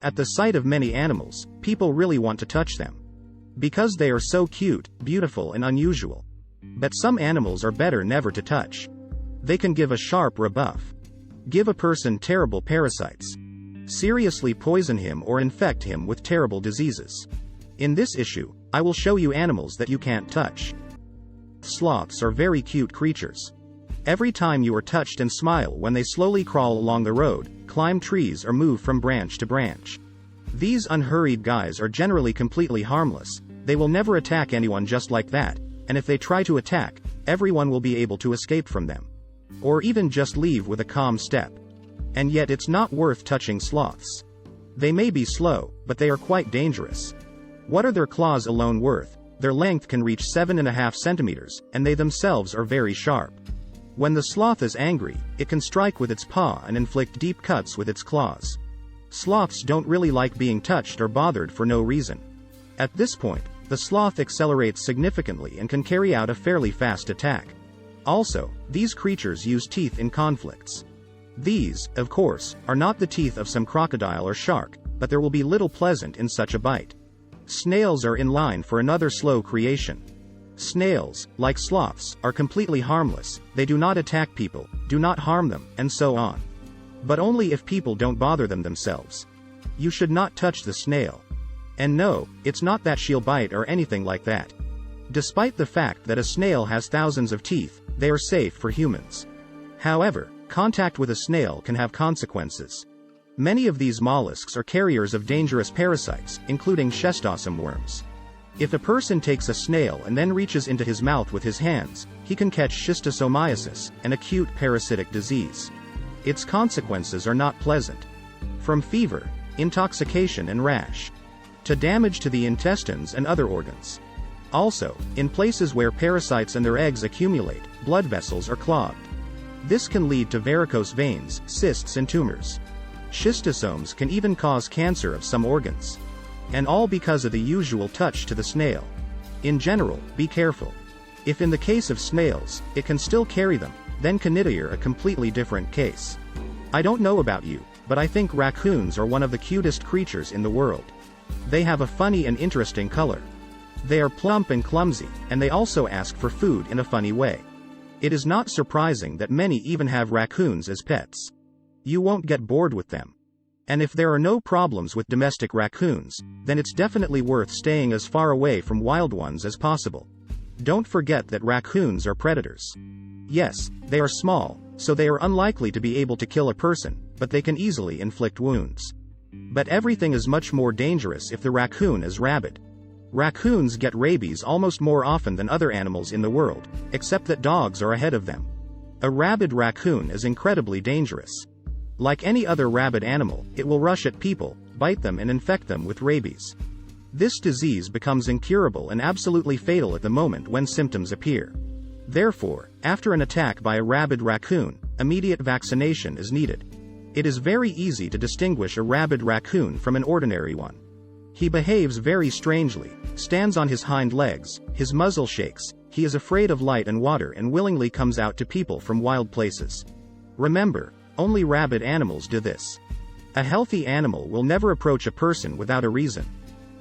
At the sight of many animals, people really want to touch them. Because they are so cute, beautiful and unusual. But some animals are better never to touch. They can give a sharp rebuff. Give a person terrible parasites. Seriously poison him or infect him with terrible diseases. In this issue, I will show you animals that you can't touch. Sloths are very cute creatures. Every time you are touched and smile when they slowly crawl along the road, climb trees or move from branch to branch. These unhurried guys are generally completely harmless. They will never attack anyone just like that, and if they try to attack, everyone will be able to escape from them. Or even just leave with a calm step. And yet it's not worth touching sloths. They may be slow, but they are quite dangerous. What are their claws alone worth? Their length can reach 7.5 centimeters, and they themselves are very sharp. When the sloth is angry, it can strike with its paw and inflict deep cuts with its claws. Sloths don't really like being touched or bothered for no reason. At this point, the sloth accelerates significantly and can carry out a fairly fast attack. Also, these creatures use teeth in conflicts. These, of course, are not the teeth of some crocodile or shark, but there will be little pleasant in such a bite. Snails are in line for another slow creation. Snails, like sloths, are completely harmless. They do not attack people, do not harm them, and so on. But only if people don't bother them themselves. You should not touch the snail. And no, it's not that she'll bite or anything like that. Despite the fact that a snail has thousands of teeth, they are safe for humans. However, contact with a snail can have consequences. Many of these mollusks are carriers of dangerous parasites, including schistosome worms. If a person takes a snail and then reaches into his mouth with his hands, he can catch schistosomiasis, an acute parasitic disease. Its consequences are not pleasant. From fever, intoxication and rash, to damage to the intestines and other organs. Also, in places where parasites and their eggs accumulate, blood vessels are clogged. This can lead to varicose veins, cysts and tumors. Schistosomes can even cause cancer of some organs. And all because of the usual touch to the snail. In general, be careful. If in the case of snails, it can still carry them, then canidae a completely different case. I don't know about you, but I think raccoons are one of the cutest creatures in the world. They have a funny and interesting color. They are plump and clumsy, and they also ask for food in a funny way. It is not surprising that many even have raccoons as pets. You won't get bored with them. And if there are no problems with domestic raccoons, then it's definitely worth staying as far away from wild ones as possible. Don't forget that raccoons are predators. Yes, they are small, so they are unlikely to be able to kill a person, but they can easily inflict wounds. But everything is much more dangerous if the raccoon is rabid. Raccoons get rabies almost more often than other animals in the world, except that dogs are ahead of them. A rabid raccoon is incredibly dangerous. Like any other rabid animal, it will rush at people, bite them and infect them with rabies. This disease becomes incurable and absolutely fatal at the moment when symptoms appear. Therefore, after an attack by a rabid raccoon, immediate vaccination is needed. It is very easy to distinguish a rabid raccoon from an ordinary one. He behaves very strangely, stands on his hind legs, his muzzle shakes, he is afraid of light and water and willingly comes out to people from wild places. Remember, only rabid animals do this. A healthy animal will never approach a person without a reason.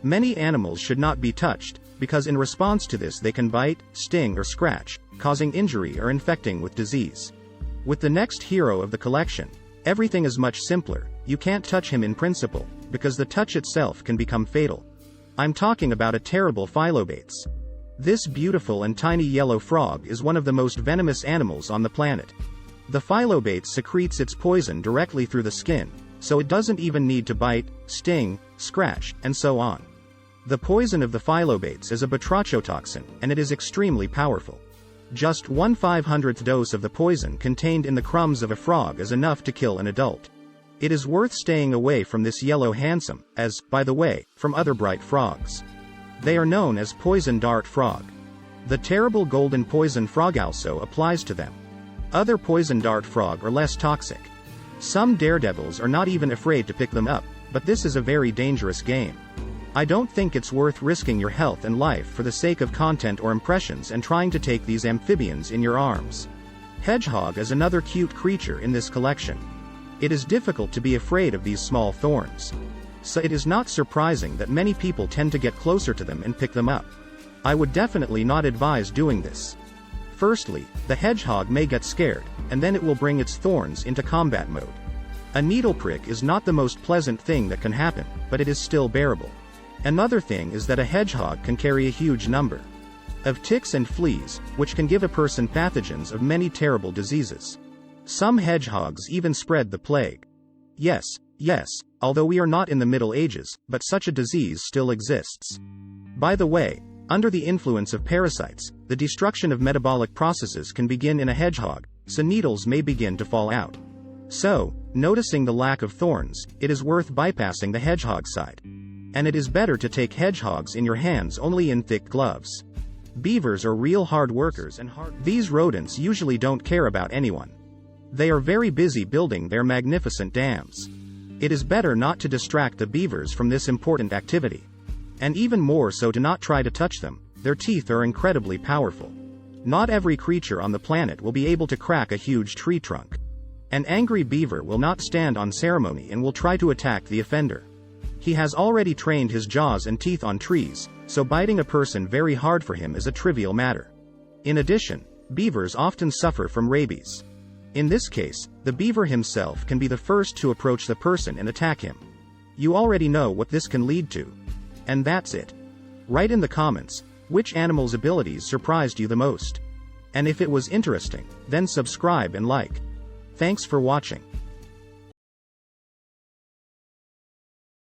Many animals should not be touched, because in response to this they can bite, sting or scratch, causing injury or infecting with disease. With the next hero of the collection, everything is much simpler. You can't touch him in principle, because the touch itself can become fatal. I'm talking about a terrible Phyllobates. This beautiful and tiny yellow frog is one of the most venomous animals on the planet. The Phyllobates secretes its poison directly through the skin, so it doesn't even need to bite, sting, scratch, and so on. The poison of the Phyllobates is a batrachotoxin, and it is extremely powerful. Just 1/500th dose of the poison contained in the crumbs of a frog is enough to kill an adult. It is worth staying away from this yellow handsome, as, by the way, from other bright frogs. They are known as poison dart frog. The terrible golden poison frog also applies to them. Other poison dart frog are less toxic. Some daredevils are not even afraid to pick them up, but this is a very dangerous game. I don't think it's worth risking your health and life for the sake of content or impressions and trying to take these amphibians in your arms. Hedgehog is another cute creature in this collection. It is difficult to be afraid of these small thorns. so it is not surprising that many people tend to get closer to them and pick them up. I would definitely not advise doing this. Firstly, the hedgehog may get scared, and then it will bring its thorns into combat mode. A needle prick is not the most pleasant thing that can happen, but it is still bearable. Another thing is that a hedgehog can carry a huge number of ticks and fleas, which can give a person pathogens of many terrible diseases. Some hedgehogs even spread the plague. Yes, although we are not in the Middle Ages, but such a disease still exists. By the way, under the influence of parasites, the destruction of metabolic processes can begin in a hedgehog, so needles may begin to fall out. So, noticing the lack of thorns, it is worth bypassing the hedgehog side. And it is better to take hedgehogs in your hands only in thick gloves. Beavers are real hard workers and these rodents usually don't care about anyone. They are very busy building their magnificent dams. It is better not to distract the beavers from this important activity. And even more so to not try to touch them, their teeth are incredibly powerful. Not every creature on the planet will be able to crack a huge tree trunk. An angry beaver will not stand on ceremony and will try to attack the offender. He has already trained his jaws and teeth on trees, so biting a person very hard for him is a trivial matter. In addition, beavers often suffer from rabies. In this case, the beaver himself can be the first to approach the person and attack him. You already know what this can lead to. And that's it. Write in the comments, which animal's abilities surprised you the most. And if it was interesting, then subscribe and like. Thanks for watching.